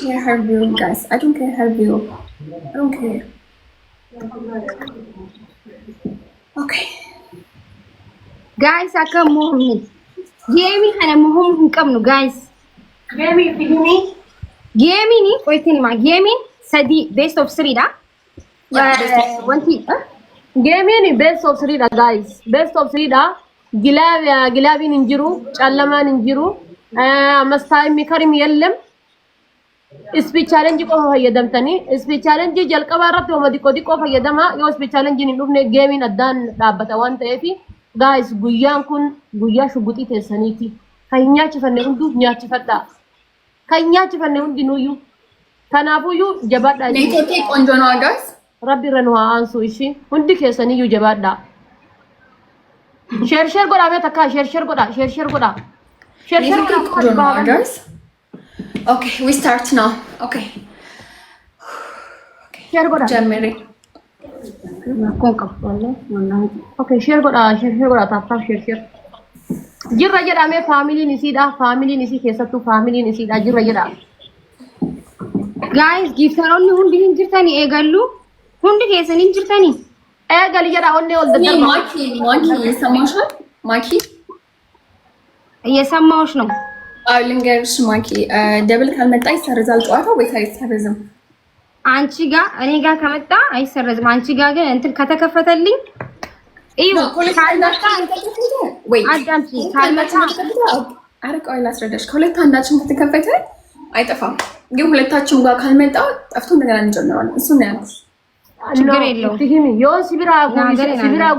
care her view, guys. I don't care her view. I don't care. Okay. Guys, akka mohni. Game hana mohum kamnu guys. Game fihini. Game ni koitin ma game sadi best of 3 da. Wanti game ni best of 3 da guys. Best of 3 da. Gilabi ninjiru, challaman ninjiru. Mastai mikarim yellem. Speech challenge ko fayyadamtani. Speech challenge jalqaba irratti wama diko fayyadama. Yoo speech challenge ni dhufne game addan dhaabbata waan ta'eef guys guyyaan kun guyyaa shuguxii teessaniiti. Kan nyaachifanne hundu nyaachifadha. Kan nyaachifanne hundi nuyu. Kanaafuu jabaadha. Network ቆንጆ ነው guys. Rabbi irra aansu ishi hundi keessaniyyuu jabaadha. Share godha mee takka share godha. Network ቆንጆ ነው guys. Okay, we start now. Okay. Share godha. ጀምሪ Okay, share godha taaftaa share. Jirra jedhame family nisi keessattuu family nisiidha jirra jedha. guys giftaroonni hundi hin jirtani eegallu hundi keessanii hin jirtani eegali jedha onne ol daddarba ማኪ ይሰማሻል? ማኪ እየሰማሁሽ ነው። አዎ ልንገርሽ ማኪ ደብል ካልመጣ ይሰርዛል ጨዋታው ወይስ አይሰርዝም? አንቺ ጋር እኔ ጋር ከመጣ አይሰረዝም። አንቺ ጋር ግን እንትን ከተከፈተልኝ እዩ ካልመጣ ወይ አዳምጪ ካልመጣ አረቀው ላስረዳሽ። ከሁለት አንዳችን ከተከፈተ አይጠፋም። ግን ሁለታችሁም ጋር ካልመጣ ጠፍቶ እንደገና እንጀምራለን። እሱ ነው ያልኩሽ። ችግር የለውም። ዮ ሲብራ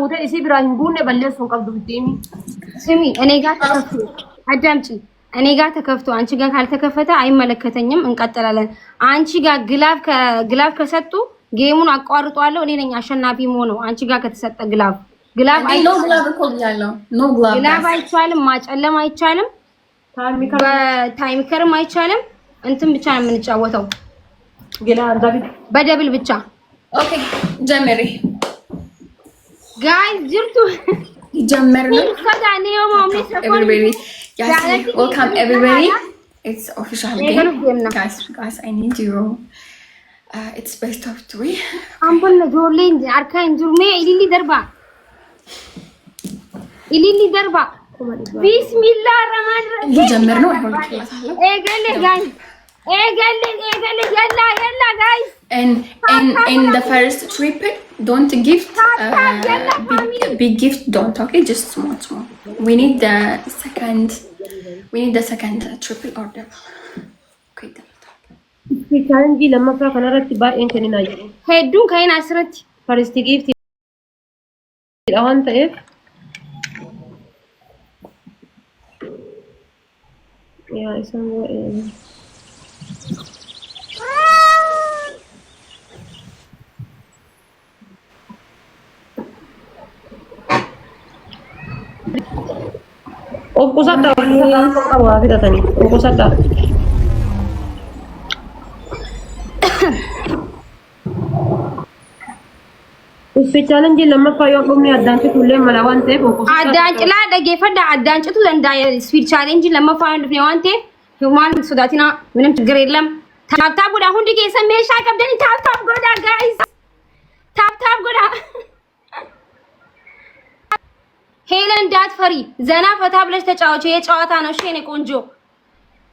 ጉተ ሲብራ ህንጉነ በለሱን ቀብዱ ብትይሚ ስሚ እኔ ጋር ተከፍቶ አዳምጪ እኔ ጋር ተከፍቶ አንቺ ጋር ካልተከፈተ አይመለከተኝም። እንቀጥላለን። አንቺ ጋር ግላፍ ከሰጡ ጌሙን አቋርጧለሁ። እኔ ነኝ አሸናፊ ሆነው አንቺ ጋር ከተሰጠ ግላፍ አይቻልም፣ ማጨለም አይቻልም፣ ታይሚከርም አይቻልም። እንትን ብቻ ነው የምንጫወተው በደብል ብቻ። ኦኬ ጀመሪ ጋይስ ጅርቱ ጀመርነው። everybody welcome everybody. It's official game. Guys, I need you. It's best of 3. አምቦል ጆርሌን አርካ እንጁርሜ ኢሊሊ ደርባ ቢስሚላህ ረህማን ረሂም ጀመርነው። አሁን ኤገለ ጋይስ ኤገለ ያላ ጋይስ in the first triple don't give big gift, don't. Okay, just small. We need the second triple order. Okay, challenge lamma fra kanarratti baay'een kenina jiru hedduun kayin asirratti first gift waan ta'eef yaa isan of kusadda qabu fitatani of kusadda Speech challenge lammaffaa yoo dhumne addaanchitu illee mala waan ta'eef addaanchilaa dhageeffadha. addaanchitu danda'a. Speech challenge lammaffaa yoo dhufne waan ta'eef himaan sodaatina ምንም ችግር የለም። ታፕታፕ ጎዳ ሁንዲ ኬሰ ሜሻ ቀብደኒ ታፕታፕ ጎዳ ጋይስ ታፕታፕ ጎዳ ሄለን እንዳትፈሪ ዘና ፈታ ብለሽ ተጫወች። የጨዋታ ነው። እሺ የኔ ቆንጆ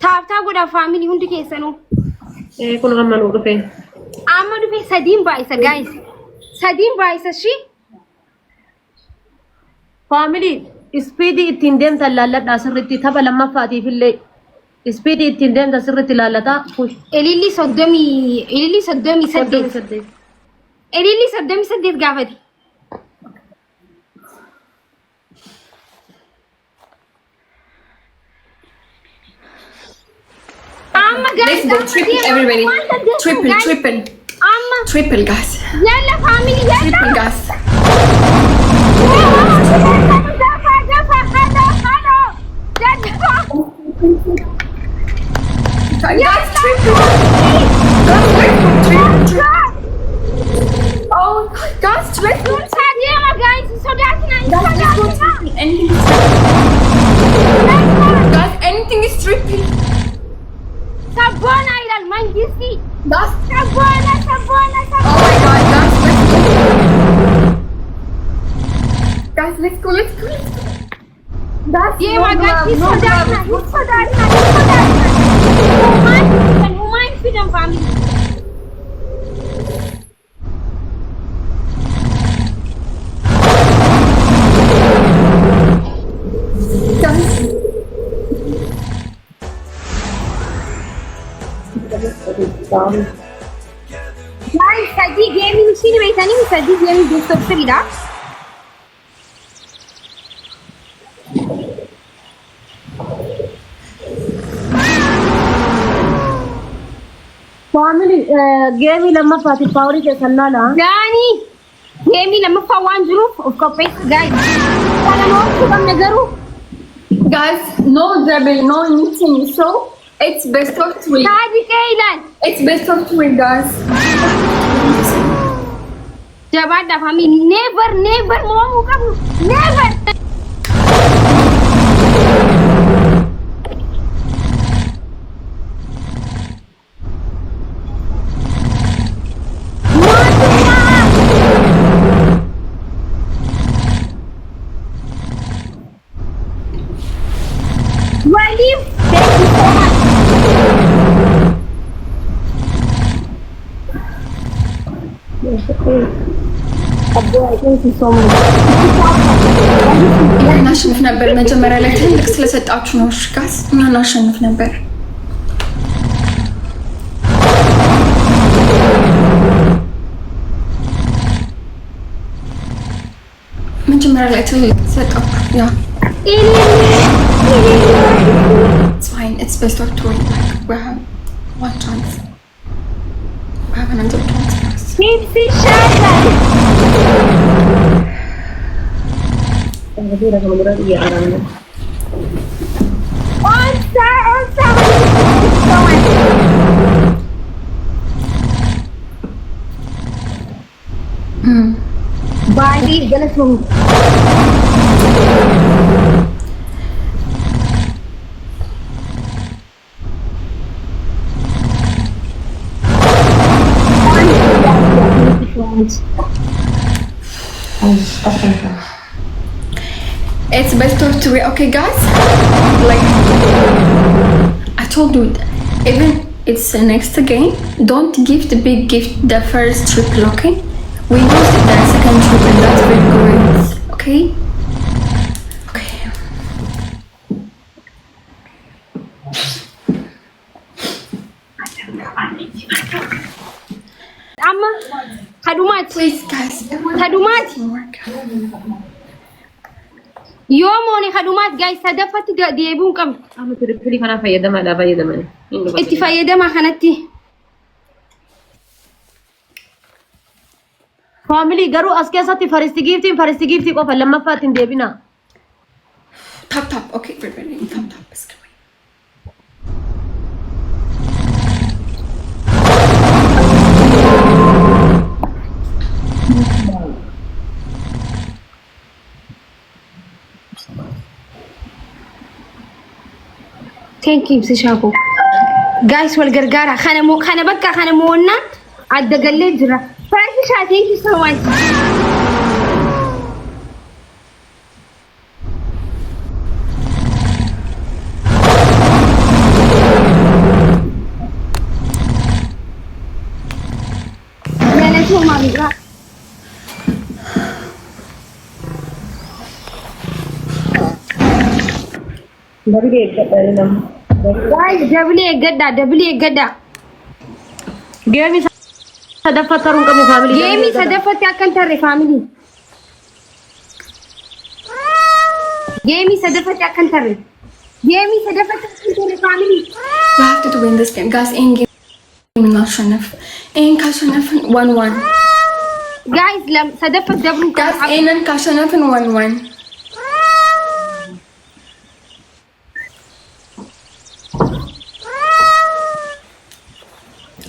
ታፕታፕ ጎዳ ፋሚሊ ሁንዲ ኬሰ ነው ኩን አመኑ ዱፌ ሰዲን ባይሰ ጋይስ ሰዲን ባይሰ እሺ ፋሚሊ ስፒድ ittiin deemtan laalladha sirriitti tapha lammaffaatiif illee ስፒድ ittiin deemtan sirriitti laallata ኤሊሊ ሰደሚ ጋፈቲ let's go triple everybody. Triple guys. Yalla family yalla. Triple guys. Guys, triple. Oh, guys, let's go. Guys, so that's nice. Guys, anything is triple. Sabona ilal Mangisti. Guys. Sabona. Oh my God, guys, let's go. Guys, let's go. Guys, Yeah, no my God, glove, he's no so glove. dark. Human freedom family. Guys. Guys, Sadi gaming sini beitani Sadi gaming desktop serida. family game lama fati power ke sallala Dani gaming lama fawan juruf of course guys. Kana no kubam nagaru. Guys, no double, no anything. So it's best of three. Sadi kailan. It's best of three, guys. Jabada family never mau kamu never. Walif, thank you so much. Thank you so much. እናሸንፍ ነበር መጀመሪያ ላይ ትልቅ ስለሰጣችሁ ነው። እሺ ጋይስ እኛ እናሸንፍ ነበር። መጀመሪያ ላይ ትልቅ ስለሰጣችሁ ያ It's fine. It's best of two. Like we have one chance. We have another chance, guys. Hepsi şahane. Onsa. Bali galasung. It's best of three, okay, guys? Like I told you, even it's the next game, don't give the big gift the first triple, okay? We used the second triple, that's very great, okay? Okay. Amma hadumat. Please, guys. Hadumat. Work. Yoomoni hadumat guys sadafati deebuun qab. amma triple kana fayyadama la fayyadaman Itti fayyadama kanatti. family garuu as keessatti first gift qofa lammaffaatti hin deebina Tap, okay, everybody, tap. Let's go. Thank you Sishako. Guys wal gargara khana bakka khana moonna adda galle jira. Faisha thank you so much. Manager Mamiga. Guys, double gadda. game sadaffatarun qabu family Game sadaffatti akkan tarre family. Game sadaffatti akkan tarre. Family. We have to win this game, guys. In game እናሸንፍ። ይሄን ካሸነፍን 1-1. Guys, sadaffat double Guys, ይሄንን ካሸነፍን 1-1.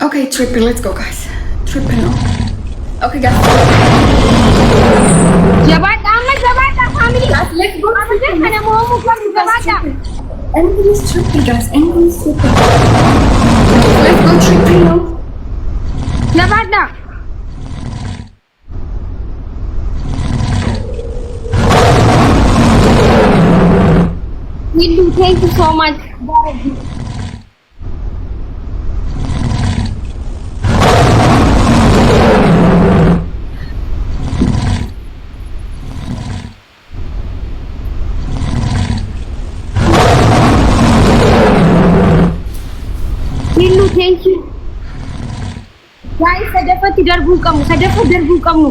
Okay, triple. Let's go, guys. Triple now. Okay, guys. Jabata family. Guys, let's go. Kana mo Jabata. Anything is triple, guys. Anything is triple. Let's go triple. ቴንክ ዩ ጋይስ። ሰደፈት ደርቡን ቀሙ፣ ሰደፈት ደርቡን ቀሙ።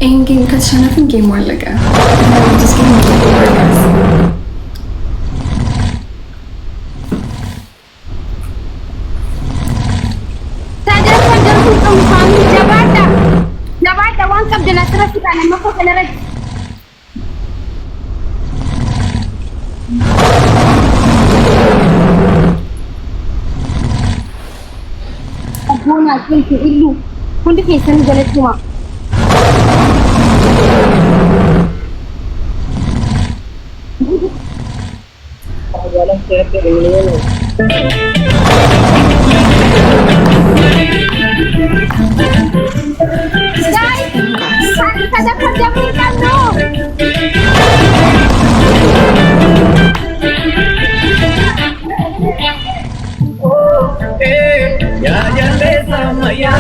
ይህን ጌም ከተሸነፍን ጌም አለቀ። Kundi kesan jalan cuma. Jalan siapa ini? Guys, saya kerja bukan no. Ya jangan sama ya.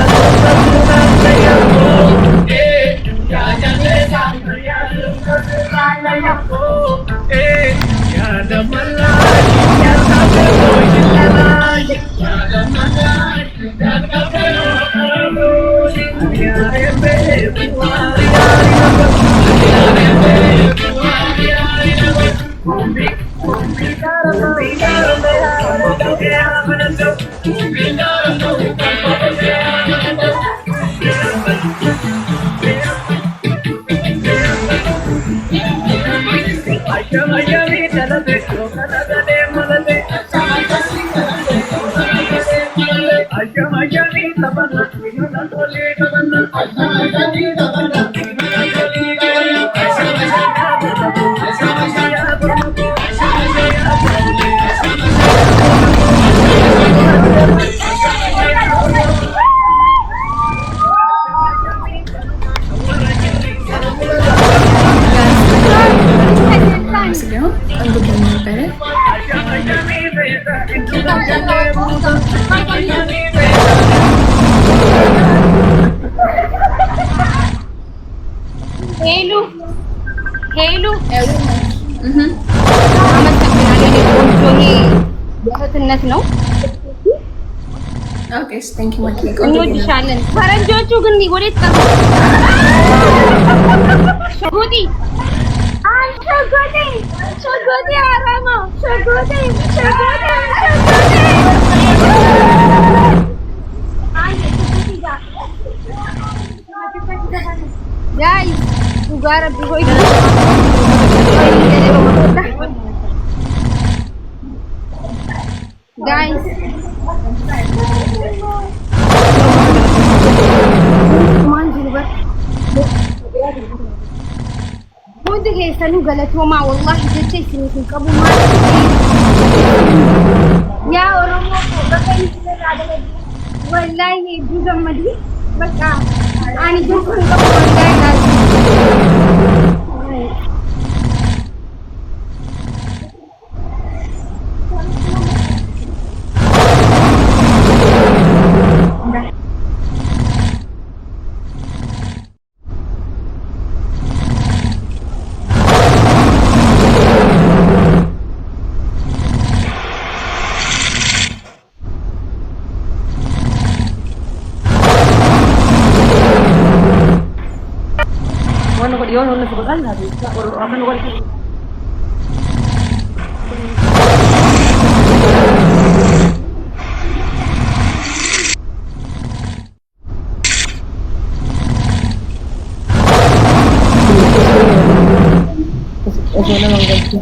ሄሉ የእህትነት ነው። ኦኬ ቴንክ ዩ ማኪ እንወድሻለን። ፈረንጆቹ ግን ወዴት ቀሩ? ሸጎዲ ሸጎዲ አራማ ሸጎዲ guys ugara bihoy guys ودي يسالو غلطوما والله جتي سنين قبل ما يا ኦሮሞ በቀኝ ስለራደ والله ቢገመዲ በቃ አኒ ጆኩን ቀበል ጋር Yo no le puedo dar nada, akan igual que eso no lo enganché.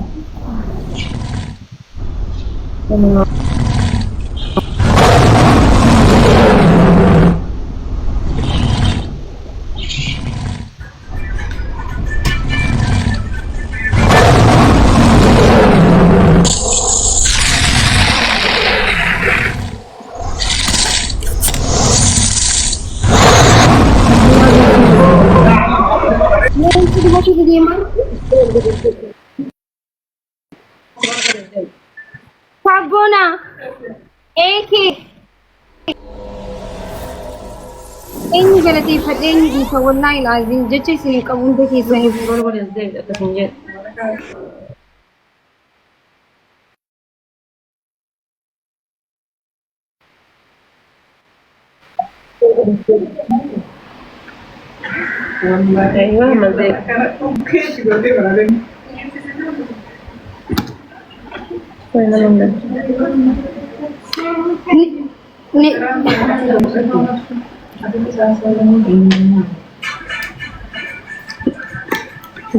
Sabona. Eki. Eenyu galateeffadhe eenyu dhiisa wallahi laaziim jecha isin qabu hunda keessaniif Barbaade deebi akkasiin jedhe. Aywa mazee.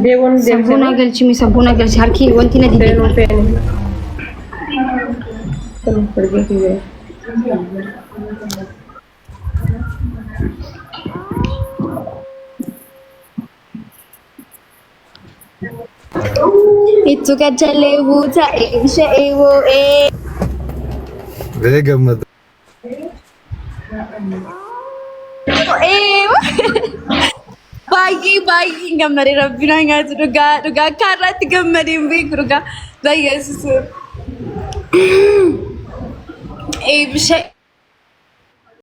Deewwan Sabboonaa galchimi sabboonaa galchi harki wanti na dide. deemuu feene. Kun furgeetii jira. Itu kacalee buuta ishee eewoo ee. Bee gammada. Baay'ee gammadee rabbina nyaatu dhugaa kaarraatti gammadee hin beeku dhugaa baay'ee susu. Eebishee